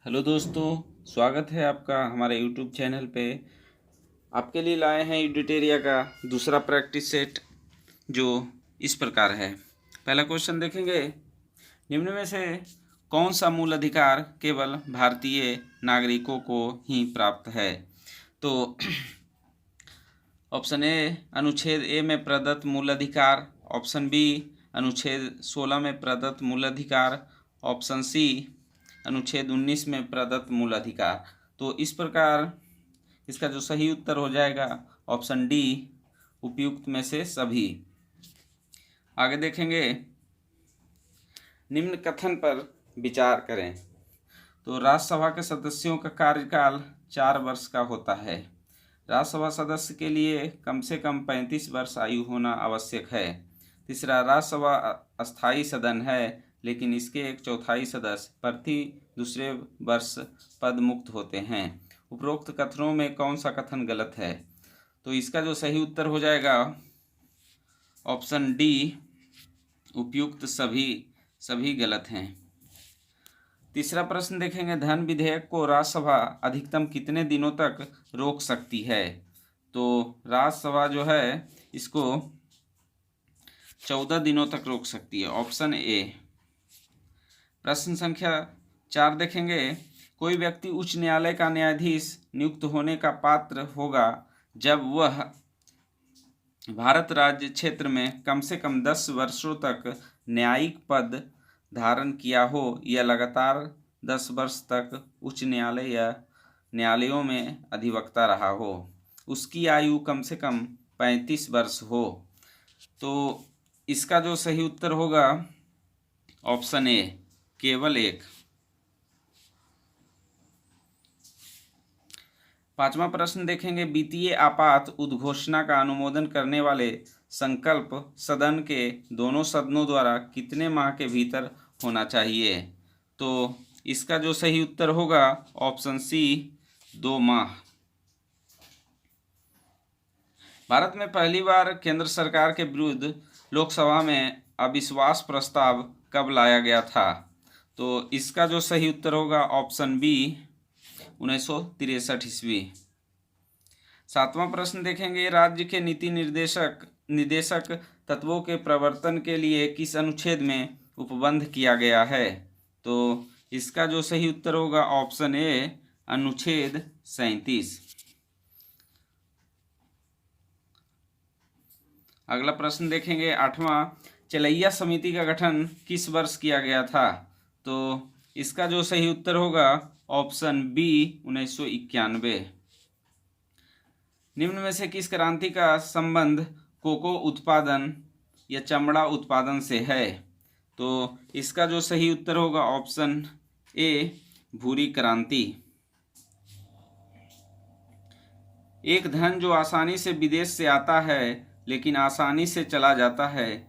Hello दोस्तों, स्वागत है आपका हमारे यूट्यूब चैनल पे। आपके लिए लाए हैं यूडिटेरिया का दूसरा प्रैक्टिस सेट जो इस प्रकार है। पहला क्वेश्चन देखेंगे, निम्न में से कौन सा मूल अधिकार केवल भारतीय नागरिकों को ही प्राप्त है? तो ऑप्शन ए अनुच्छेद ए में प्रदत्त मूल अधिकार, ऑप्शन बी अनुच्छेद 16 में प्रदत्त मूल अधिकार, ऑप्शन सी अनुच्छेद 19 में प्रदत्त मूल अधिकार। तो इस प्रकार इसका जो सही उत्तर हो जाएगा ऑप्शन डी, उपयुक्त में से सभी। आगे देखेंगे, निम्न कथन पर विचार करें। तो राज्यसभा के सदस्यों का कार्यकाल 4 वर्ष का होता है। राज्यसभा सदस्य के लिए कम से कम 35 वर्ष आयु होना आवश्यक है। तीसरा, राज्यसभा अस्थायी सदन है, लेकिन इसके 1/4 सदस्य प्रति दूसरे वर्ष पद मुक्त होते हैं। उपरोक्त कथनों में कौन सा कथन गलत है? तो इसका जो सही उत्तर हो जाएगा ऑप्शन डी, उपयुक्त सभी गलत हैं। तीसरा प्रश्न देखेंगे, धन विधेयक को राज्यसभा अधिकतम कितने दिनों तक रोक सकती है? तो राज्यसभा जो है इसको 14 दिनों तक रोक सकती है, ऑप्शन ए। प्रश्न संख्या 4 देखेंगे, कोई व्यक्ति उच्च न्यायालय का न्यायाधीश नियुक्त होने का पात्र होगा जब वह भारत राज्य क्षेत्र में कम से कम 10 वर्षों तक न्यायिक पद धारण किया हो या लगातार 10 वर्ष तक उच्च न्यायालय या न्यायालयों में अधिवक्ता रहा हो। उसकी आयु कम से कम 35 वर्ष हो। तो इसका जो सही उत्तर होगा ऑप्शन ए, केवल एक। पांचवा प्रश्न देखेंगे, वित्तीय आपात उद्घोषणा का अनुमोदन करने वाले संकल्प सदन के दोनों सदनों द्वारा कितने माह के भीतर होना चाहिए? तो इसका जो सही उत्तर होगा ऑप्शन सी, 2 माह। भारत में पहली बार केंद्र सरकार के विरुद्ध लोकसभा में अविश्वास प्रस्ताव कब लाया गया था? तो इसका जो सही उत्तर होगा ऑप्शन बी, 1963 ईस्वी। 7वां प्रश्न देखेंगे, राज्य के नीति निदेशक तत्वों के प्रवर्तन के लिए किस अनुच्छेद में उपबंध किया गया है? तो इसका जो सही उत्तर होगा ऑप्शन ए, अनुच्छेद 37। अगला प्रश्न देखेंगे, 8वां, चलैया समिति का गठन किस वर्ष किया गया था? तो इसका जो सही उत्तर होगा ऑप्शन बी, 1991। निम्न में से किस क्रांति का संबंध कोको उत्पादन या चमड़ा उत्पादन से है? तो इसका जो सही उत्तर होगा ऑप्शन ए, भूरी क्रांति। एक धन जो आसानी से विदेश से आता है लेकिन आसानी से चला जाता है,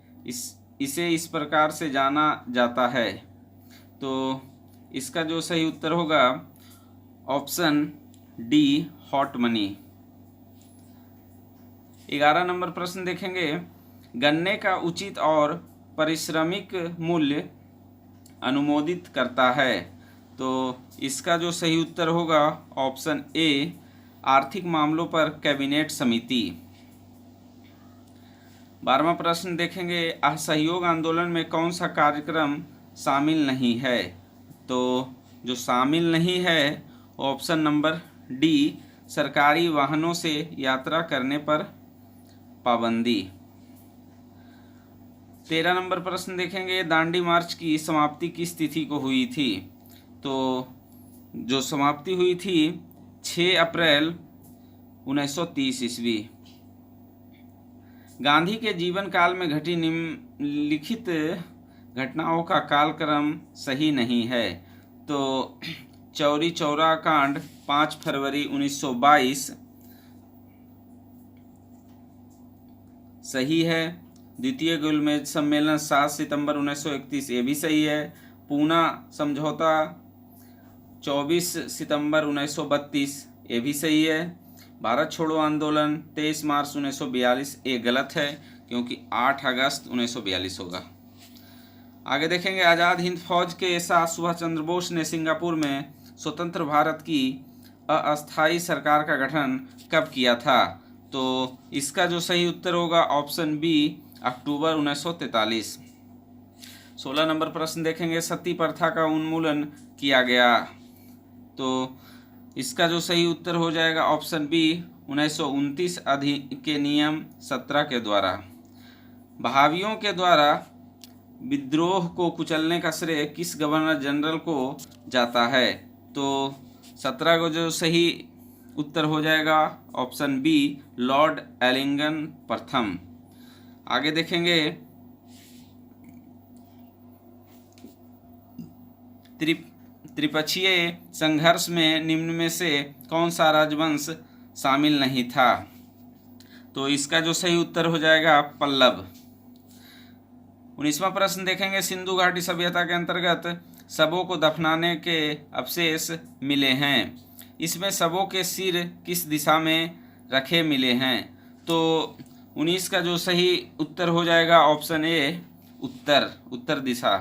इसे इस प्रकार से जाना जाता है। तो इसका जो सही उत्तर होगा option D, hot money. 11 number प्रश्न देखेंगे, गन्ने का उचित और पारिश्रमिक मूल्य अनुमोदित करता है। तो इसका जो सही उत्तर होगा ऑप्शन ए, आर्थिक मामलों पर कैबिनेट समिति। 12वां प्रश्न देखेंगे, असहयोग आंदोलन में कौन सा कार्यक्रम शामिल नहीं है? तो जो शामिल नहीं है ऑप्शन नंबर डी, सरकारी वाहनों से यात्रा करने पर पाबंदी। 13 नंबर प्रश्न देखेंगे, दांडी मार्च की समाप्ति किस तिथि को हुई थी? तो जो समाप्ति हुई थी 6 अप्रैल 1930 ईस्वी। गांधी के जीवन काल में घटी निम्नलिखित घटनाओं का कालक्रम सही नहीं है। तो चौरी चौरा कांड 5 फरवरी 1922 सही है। द्वितीय गोलमेज सम्मेलन 7 सितंबर 1931, ये भी सही है। पूना समझौता 24 सितंबर 1932, ये भी सही है। भारत छोड़ो आंदोलन 23 मार्च 1942, ये गलत है क्योंकि 8 अगस्त 1942 होगा। आगे देखेंगे, आज़ाद हिंद फौज के साथ सुभाष चंद्र बोस ने सिंगापुर में स्वतंत्र भारत की अस्थायी सरकार का गठन कब किया था? तो इसका जो सही उत्तर होगा ऑप्शन बी, अक्टूबर 1943। 16 नंबर प्रश्न देखेंगे, सती प्रथा का उन्मूलन किया गया। तो इसका जो सही उत्तर हो जाएगा ऑप्शन बी, 1929 अधिनियम 17 के द्वारा। बहावियों के द्वारा विद्रोह को कुचलने का श्रेय किस गवर्नर जनरल को जाता है? तो 17 को जो सही उत्तर हो जाएगा ऑप्शन बी, लॉर्ड एलिंगटन प्रथम। आगे देखेंगे, त्रिपक्षीय संघर्ष में निम्न में से कौन सा राजवंश शामिल नहीं था? तो इसका जो सही उत्तर हो जाएगा पल्लव। 19वां प्रश्न देखेंगे, सिंधु घाटी सभ्यता के अंतर्गत शवों को दफनाने के अवशेष मिले हैं। इसमें शवों के सिर किस दिशा में रखे मिले हैं? तो 19 का जो सही उत्तर हो जाएगा ऑप्शन ए, उत्तर दिशा।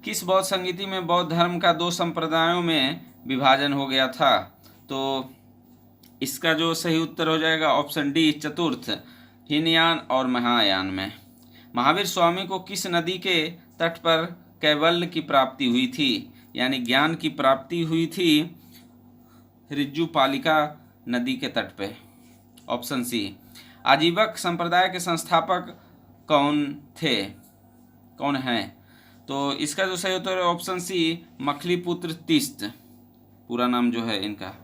किस बौद्ध संगीति में बौद्ध धर्म का 2 संप्रदायों में विभाजन हो गया था? तो इसका जो सही उत्तर हो जाएगा ऑप्शन डी, चतुर्थ, हीनयान और महायान में। महावीर स्वामी को किस नदी के तट पर कैवल्य की प्राप्ति हुई थी, यानी ज्ञान की प्राप्ति हुई थी? ऋजुपालिका नदी के तट पे, ऑप्शन सी। आजीवक संप्रदाय के संस्थापक कौन हैं? तो इसका जो सही उत्तर है ऑप्शन सी, मखलीपुत्र तीस्त, पूरा नाम जो है इनका।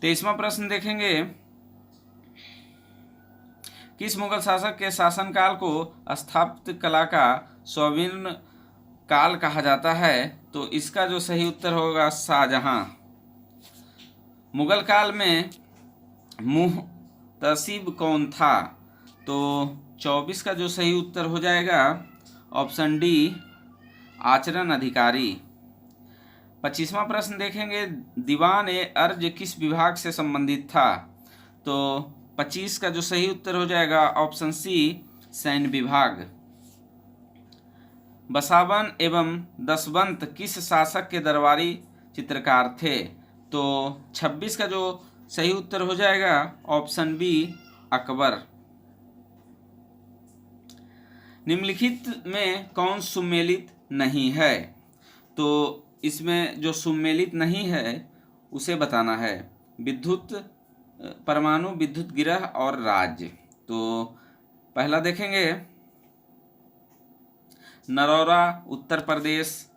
23वां प्रश्न देखेंगे, किस मुगल शासक के शासनकाल को स्थापत्य कला का स्वर्ण काल कहा जाता है? तो इसका जो सही उत्तर होगा शाहजहां। मुगल काल में मुहतसिब कौन था? तो 24 का जो सही उत्तर हो जाएगा ऑप्शन डी, आचरण अधिकारी। 25वां प्रश्न देखेंगे, दीवान ए अर्ज किस विभाग से संबंधित था? तो 25 का जो सही उत्तर हो जाएगा ऑप्शन सी, सैन्य विभाग। बसावन एवं दसवंत किस शासक के दरबारी चित्रकार थे? तो 26 का जो सही उत्तर हो जाएगा ऑप्शन बी, अकबर। निम्नलिखित में कौन सुमेलित नहीं है? तो इसमें जो सुमेलित नहीं है उसे बताना है। विद्युत, परमाणु विद्युत गिरह और राज्य। तो पहला देखेंगे, नरौरा उत्तर प्रदेश,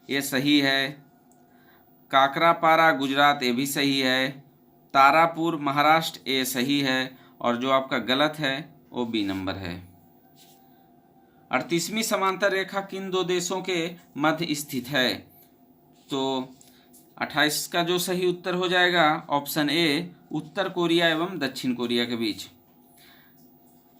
ये सही है। काकरापारा गुजरात, ये भी सही है। तारापुर महाराष्ट्र, ये सही है। और जो आपका गलत है वो बी नंबर है। 38वीं समांतर रेखा किन 2 देशों के मध्य स्थित है? तो 28 का जो सही उत्तर हो जाएगा ऑप्शन ए, उत्तर कोरिया एवं दक्षिण कोरिया के बीच।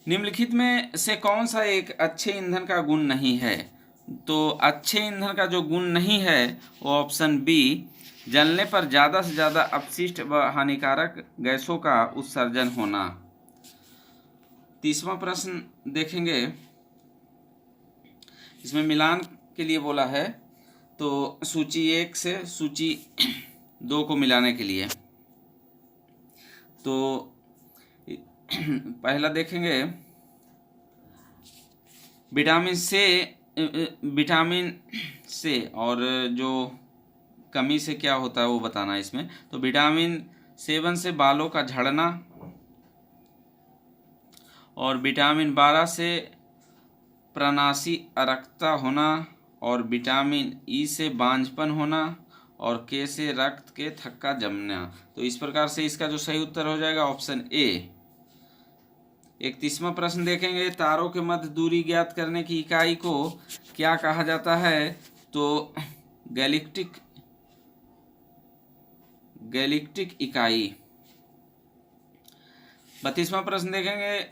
निम्नलिखित में से कौन सा एक अच्छे ईंधन का गुण नहीं है? तो अच्छे ईंधन का जो गुण नहीं है वो ऑप्शन बी, जलने पर ज़्यादा से ज़्यादा अपशिष्ट व हानिकारक गैसों का उत्सर्जन होना। 30वां प्रश्न देखेंगे, इसमें मिलान के लिए बोला है, तो सूची 1 से सूची 2 को मिलाने के लिए। तो पहला देखेंगे, विटामिन से और जो कमी से क्या होता है वो बताना है इसमें। तो विटामिन सेवन से बालों का झड़ना, और विटामिन 12 से प्रनासी अरक्ता होना, और विटामिन ई से बांझपन होना, और के से रक्त के थक्का जमना। तो इस प्रकार से इसका जो सही उत्तर हो जाएगा ऑप्शन ए। 31वां प्रश्न देखेंगे, तारों के मध्य दूरी ज्ञात करने की इकाई को क्या कहा जाता है? तो गैलिक्टिक इकाई। 32वां प्रश्न देखेंगे,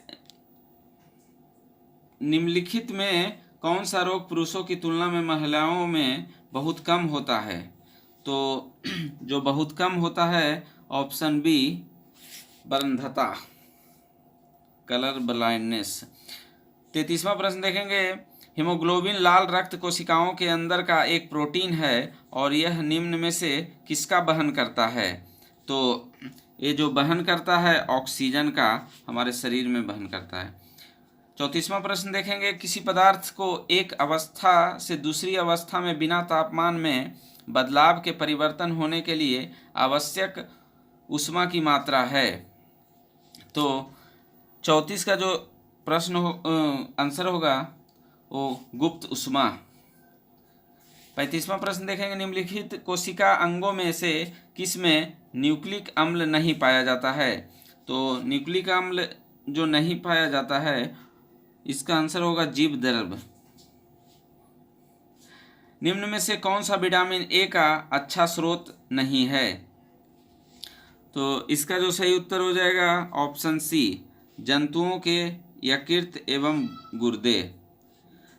निम्नलिखित में कौन सा रोग पुरुषों की तुलना में महिलाओं में बहुत कम होता है? तो जो बहुत कम होता है ऑप्शन बी, बंधता, कलर ब्लाइंडनेस। 33वां प्रश्न देखेंगे, हीमोग्लोबिन लाल रक्त कोशिकाओं के अंदर का एक प्रोटीन है और यह निम्न में से किसका वहन करता है? तो ये जो वहन करता है ऑक्सीजन का हमारे शरीर में वहन करता है। 34वां प्रश्न देखेंगे, किसी पदार्थ को एक अवस्था से दूसरी अवस्था में बिना तापमान में बदलाव के परिवर्तन होने के लिए आवश्यक ऊष्मा की मात्रा है। तो 34 का जो प्रश्न आंसर होगा वो गुप्त ऊष्मा। 35वां प्रश्न देखेंगे, निम्नलिखित कोशिका अंगों में से किस में न्यूक्लिक अम्ल नहीं पाया जाता है? तो न्यूक्लिक अम्ल जो नहीं पाया जाता है इसका आंसर होगा जीवद्रव्य। निम्न में से कौन सा विटामिन ए का अच्छा स्रोत नहीं है? तो इसका जो सही उत्तर हो जाएगा ऑप्शन सी, जंतुओं के यकृत एवं गुर्दे।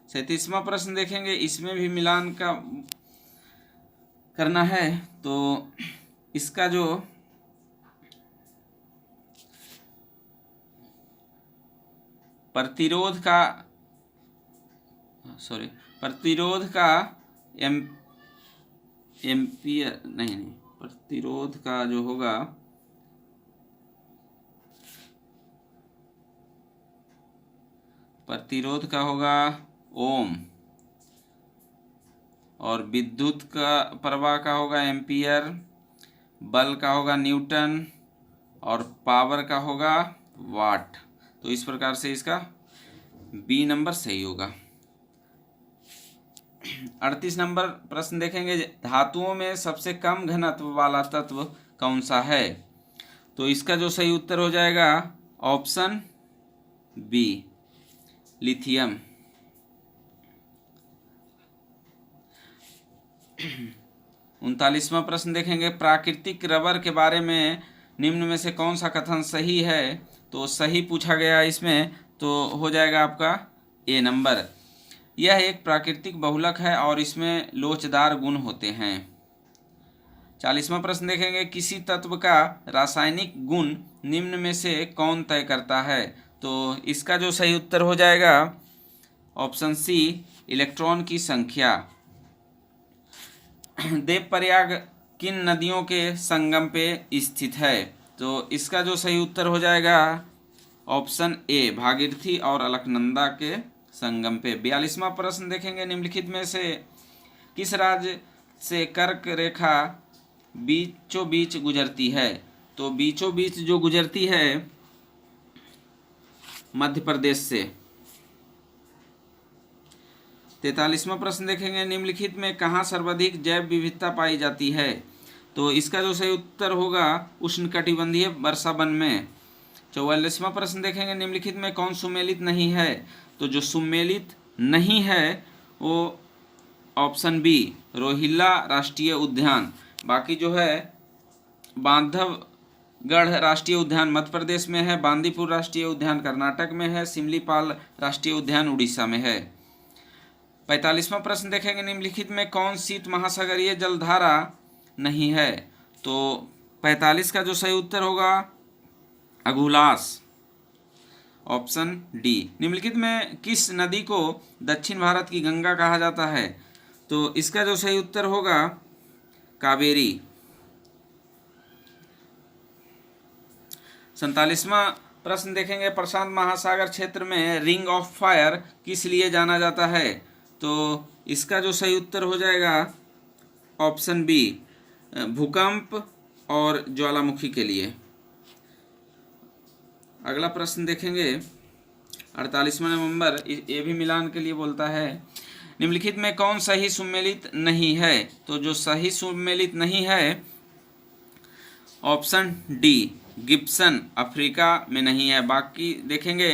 37वां प्रश्न देखेंगे, इसमें भी मिलान का करना है। तो इसका जो प्रतिरोध का एम्पियर नहीं, प्रतिरोध का जो होगा ओम, और विद्युत का प्रवाह का होगा एम्पियर, बल का होगा न्यूटन और पावर का होगा वाट। तो इस प्रकार से इसका बी नंबर सही होगा। 38 नंबर प्रश्न देखेंगे, धातुओं में सबसे कम घनत्व वाला तत्व कौन सा है? तो इसका जो सही उत्तर हो जाएगा ऑप्शन बी, लिथियम। 39वां प्रश्न देखेंगे, प्राकृतिक रबर के बारे में निम्न में से कौन सा कथन सही है? तो सही पूछा गया इसमें, तो हो जाएगा आपका ए नंबर। यह एक प्राकृतिक बहुलक है और इसमें लोचदार गुण होते हैं। 40वां प्रश्न देखेंगे, किसी तत्व का रासायनिक गुण निम्न में से कौन तय करता है? तो इसका जो सही उत्तर हो जाएगा ऑप्शन सी, इलेक्ट्रॉन की संख्या। देवप्रयाग किन नदियों के संगम पे स्थित है? तो इसका जो सही उत्तर हो जाएगा ऑप्शन ए, भागीरथी और अलकनंदा के संगम पे। 42वां प्रश्न देखेंगे, निम्नलिखित में से किस राज्य से कर्क रेखा बीचों बीच गुजरती है? तो बीचों बीच जो गुजरती है मध्य प्रदेश से। 43वां प्रश्न देखेंगे, निम्नलिखित में कहाँ सर्वाधिक जैव विविधता पाई जाती है? तो इसका जो सही उत्तर होगा उष्णकटिबंधीय वर्षा वन में। 44वां प्रश्न देखेंगे, निम्नलिखित में कौन सुमेलित नहीं है? तो जो सुमेलित नहीं है वो ऑप्शन बी, रोहिल्ला राष्ट्रीय उद्यान। बाकी जो है बांधवगढ़ राष्ट्रीय उद्यान मध्य प्रदेश में है, बांदीपुर राष्ट्रीय उद्यान कर्नाटक में है, सिमलीपाल राष्ट्रीय उद्यान उड़ीसा में है। 45वां प्रश्न देखेंगे, निम्नलिखित में कौन शीत महासागरीय जलधारा नहीं है? तो 45 का जो सही उत्तर होगा अघुलास, ऑप्शन डी। निम्नलिखित में किस नदी को दक्षिण भारत की गंगा कहा जाता है? तो इसका जो सही उत्तर होगा कावेरी। 47वां प्रश्न देखेंगे, प्रशांत महासागर क्षेत्र में रिंग ऑफ फायर किस लिए जाना जाता है? तो इसका जो सही उत्तर हो जाएगा ऑप्शन बी, भूकंप और ज्वालामुखी के लिए। अगला प्रश्न देखेंगे 48वां नंबर, ये भी मिलान के लिए बोलता है, निम्नलिखित में कौन सही सुमेलित नहीं है? तो जो सही सुमेलित नहीं है ऑप्शन डी, गिब्सन अफ्रीका में नहीं है। बाकी देखेंगे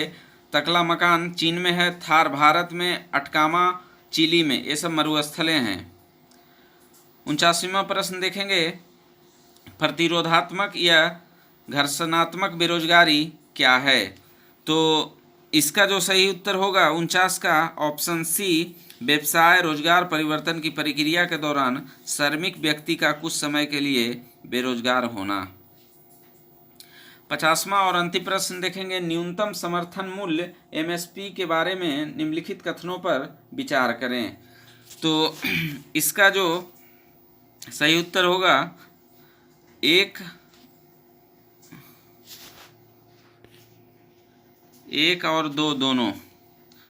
तकला मकान चीन में है, थार भारत में, अटकामा चिली में, ये सब मरुस्थलें हैं। 49वां प्रश्न देखेंगे, प्रतिरोधात्मक या घर्षणात्मक बेरोजगारी क्या है? तो इसका जो सही उत्तर होगा 49 का ऑप्शन सी, व्यवसाय रोजगार परिवर्तन की प्रक्रिया के दौरान श्रमिक व्यक्ति का कुछ समय के लिए बेरोजगार होना। 50वां और अंतिम प्रश्न देखेंगे, न्यूनतम समर्थन मूल्य एमएसपी के बारे में निम्नलिखित कथनों पर विचार करें। तो इसका जो सही उत्तर होगा 1 और 2 दोनों।